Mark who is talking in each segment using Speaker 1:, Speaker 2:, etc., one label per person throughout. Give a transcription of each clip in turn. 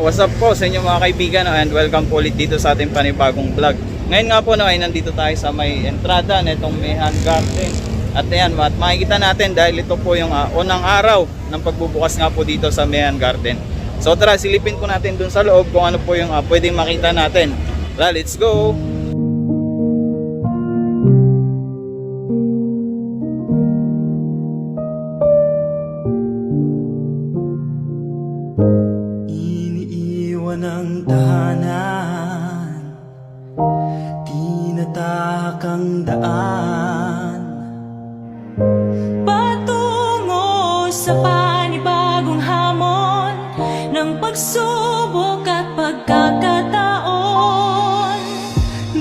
Speaker 1: What's up po sa inyo mga kaibigan, and welcome po ulit dito sa ating panibagong vlog. Ngayon nga po ay nandito tayo sa may entrada nitong Mehan Garden. At ayan, at makikita natin dahil ito po yung unang araw ng pagbubukas nga po dito sa Mehan Garden. So tara, silipin po natin dun sa loob kung ano po yung pwedeng makita natin. Tara, let's go!
Speaker 2: Ng tahanan, tinatahakang daan patungo sa panibagong hamon ng pagsubok at pagkakataon.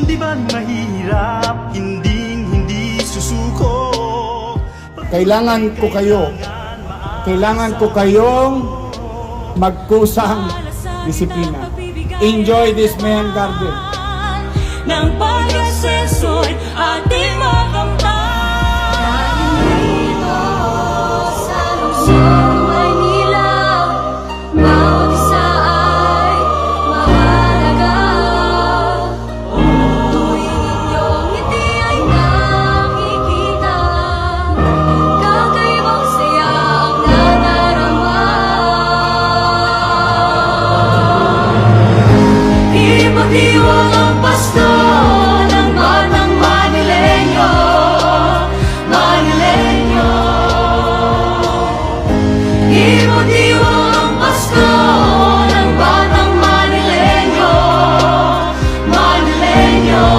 Speaker 2: Di ba mahirap, hindi susuko?
Speaker 3: Kailangan ko kayong magkusang disiplina. Enjoy this Mehan Garden.
Speaker 2: Ng pag-asenso'y ating makamtan. Dito sa lungsod Maynila, bawat isa ay mahalaga. Tuwing inyong ngiti ay nakikita, kakaibang saya ang nadarama. Ipagdiwang ang Pasko ng batang Manileño, Manileño. Ipagdiwang ang Pasko ng batang Manileño, Manileño.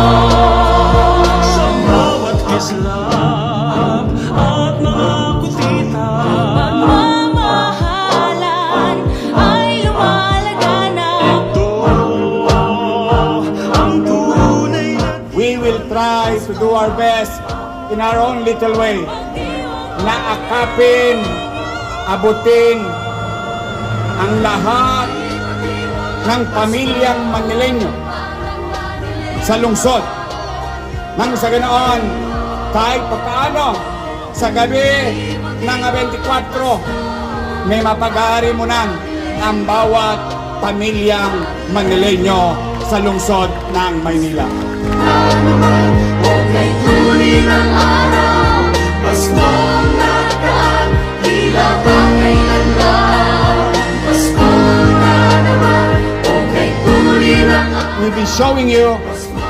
Speaker 2: Sa bawat kislap at mga kutita, pagmamahalan ay lumalaganap.
Speaker 3: We will try to do our best in our own little way na akapin, abutin ang lahat ng pamilyang Manileño sa lungsod. Nang sa ganoon, kahit paano sa gabi ng 24, may mapag-aarimunan ang bawat pamilyang Manileño sa lungsod ng Maynila.
Speaker 2: Okay, tuloy ng araw, Paskong nakaraan, tila ba kailanlan? Paskong na naman, okay, tuloy ng araw.
Speaker 3: We'll be showing you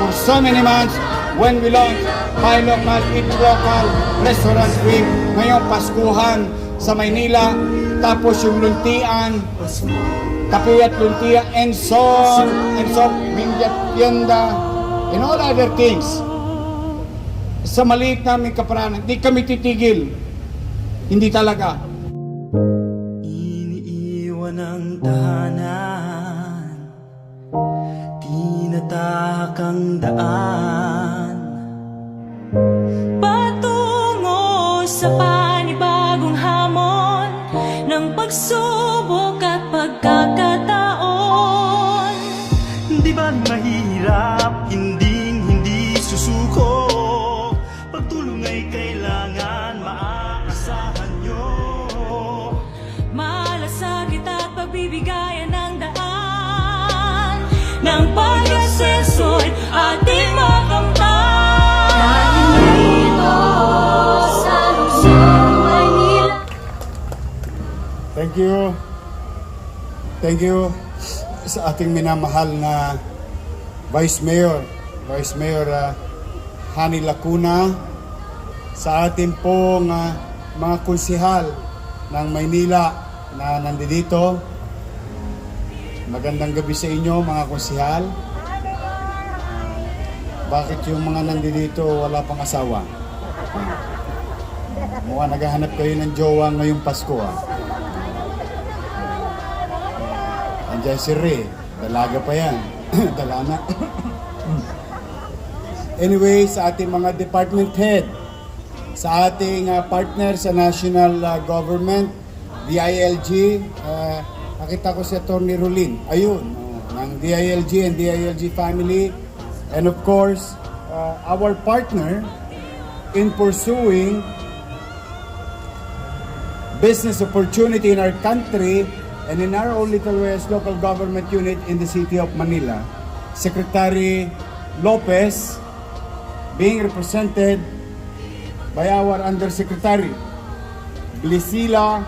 Speaker 3: for so many months when we launch Buy Local, Eat Local Restaurant Week ngayong Paskuhan sa Maynila. Tapos yung luntian, Kapiyat Luntia, and so Minjat Tienda, and all other things. Sa maliit namin kaparanan, hindi kami titigil. Hindi talaga.
Speaker 2: Iniiwan ang tahanan, tinatahakang daan patungo sa panibagong hamon ng pagsubok at pagkakataon. Di ba mahirap, hindi susuko? Pagtulong ay kailangan, maaasahan nyo. Malasakit at pagbibigayan ng daan ng pag-asenso'y ating makamtan. Dahil dito sa lungsod Maynila.
Speaker 3: Thank you sa ating minamahal na Vice Mayor Hani Lacuna, sa ating pong mga konsehal ng Maynila na nandito. Magandang gabi sa inyo mga konsehal. Bakit yung mga nandito wala pang asawa? Mukhang naghahanap kayo ng jowa ngayong Pasko. Andiyan si Ray, dalaga pa yan. Dala na. Anyway, sa ating mga department head, sa ating partner sa national government, DILG, nakita ko si Atty. Rolin, ayun, ng DILG and DILG family, and of course, our partner in pursuing business opportunity in our country, And in our own Little West local government unit in the city of Manila, Secretary Lopez being represented by our Undersecretary Glisila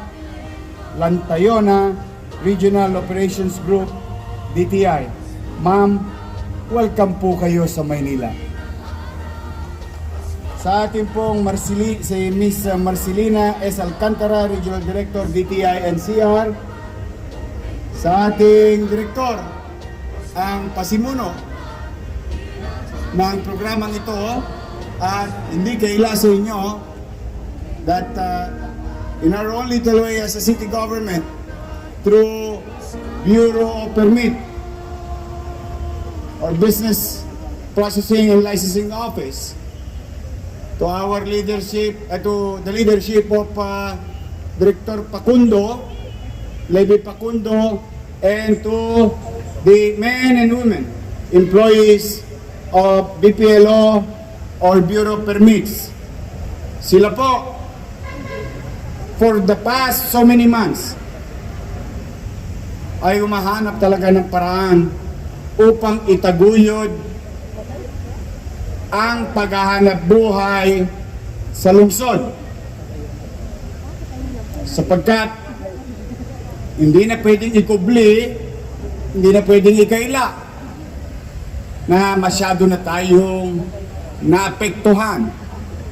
Speaker 3: Lantayona, Regional Operations Group, DTI. Ma'am, welcome po kayo sa Maynila. Sa ating pong si Miss Marcelina S. Alcantara, Regional Director, DTI NCR. Sa ating Direktor, ang pasimuno ng programang ito, at hindi kaila sa inyo that in our own little way as a city government, through Bureau of Permit or Business Processing and Licensing Office, to our leadership, to the leadership of Director Pacundo, Levy Pacundo, and to the men and women, employees of BPLO or Bureau of Permits. Sila po, for the past so many months, ay humahanap talaga ng paraan upang itaguyod ang paghahanap buhay sa lungsod. Sapagkat hindi na pwedeng ikubli, hindi na pwedeng ikaila na masyado na tayong naapektuhan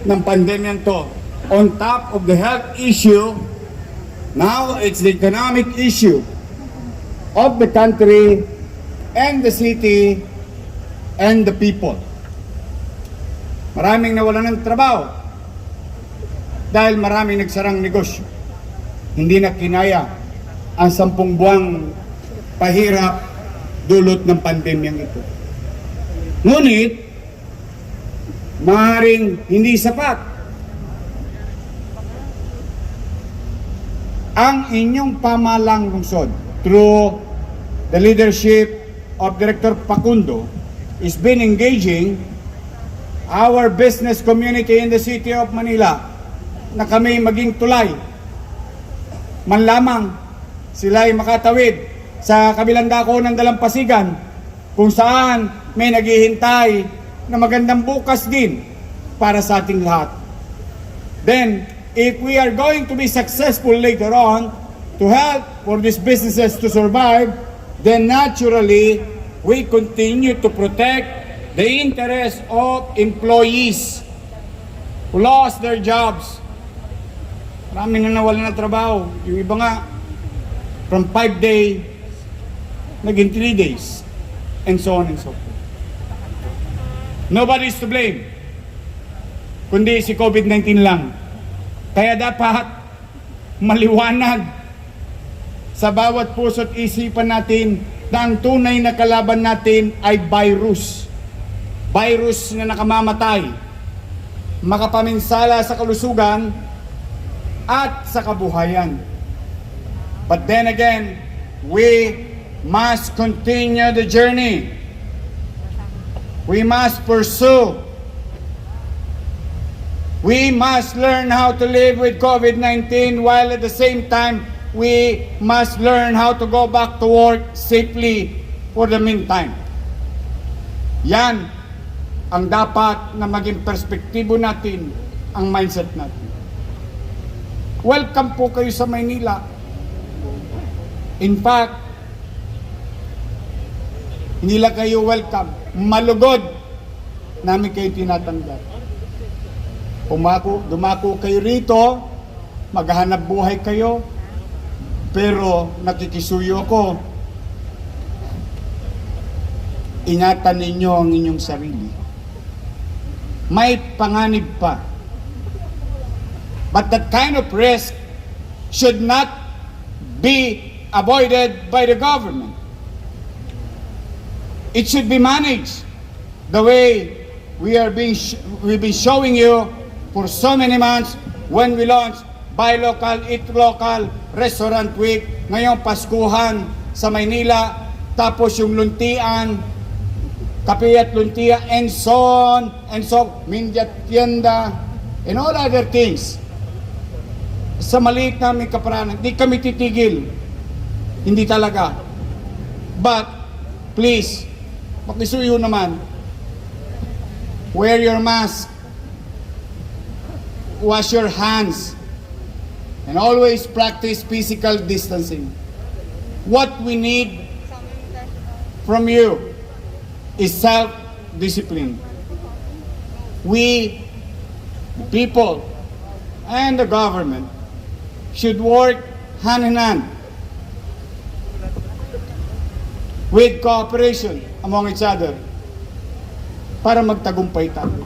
Speaker 3: ng pandemya to. On top of the health issue, now it's the economic issue of the country and the city and the people. Maraming nawalan ng trabaho dahil maraming nagsarang negosyo. Hindi na kinaya ang 10 buwang pahirap dulot ng pandemyang ito. Ngunit, maaaring hindi sapat ang inyong pamahalang lungsod through the leadership of Director Pacundo is been engaging our business community in the city of Manila na kami maging tulay man lamang sila ay makatawid sa kabilang dako ng dalampasigan kung saan may naghihintay na magandang bukas din para sa ating lahat. Then, if we are going to be successful later on to help for these businesses to survive, then naturally, we continue to protect the interest of employees who lost their jobs. Marami na nawalan ng trabaho. Yung iba nga, from 5 days, naging 3 days, and so on and so forth. Nobody is to blame, kundi si COVID-19 lang. Kaya dapat maliwanag sa bawat puso't isipan natin na ang tunay na kalaban natin ay virus. Virus na nakamamatay, makapaminsala sa kalusugan at sa kabuhayan. But then again, we must continue the journey. We must pursue. We must learn how to live with COVID-19 while at the same time, we must learn how to go back to work safely for the meantime. Yan ang dapat na maging perspektibo natin, ang mindset natin. Welcome po kayo sa Maynila. In fact, hindi lang kayo welcome, malugod namin kayo tinatanggap. Dumako kayo rito, maghahanap buhay kayo, pero nakikisuyo ako, ingatan ninyo ang inyong sarili. May panganib pa. But that kind of risk should not be avoided by the government. It should be managed the way we've been showing you for so many months when we launched Buy Local, Eat Local, Restaurant Week, ngayong Paskuhan sa Maynila, tapos yung luntian, kape at luntia, and so on, and so, Mindyat Tienda, and all other things. Sa maliit namin kaparanan, di kami titigil Hindi talaga. But, please, pakisuyo naman. Wear your mask. Wash your hands. And always practice physical distancing. What we need from you is self-discipline. We, the people, and the government should work hand in hand with cooperation among each other para magtagumpay tayo.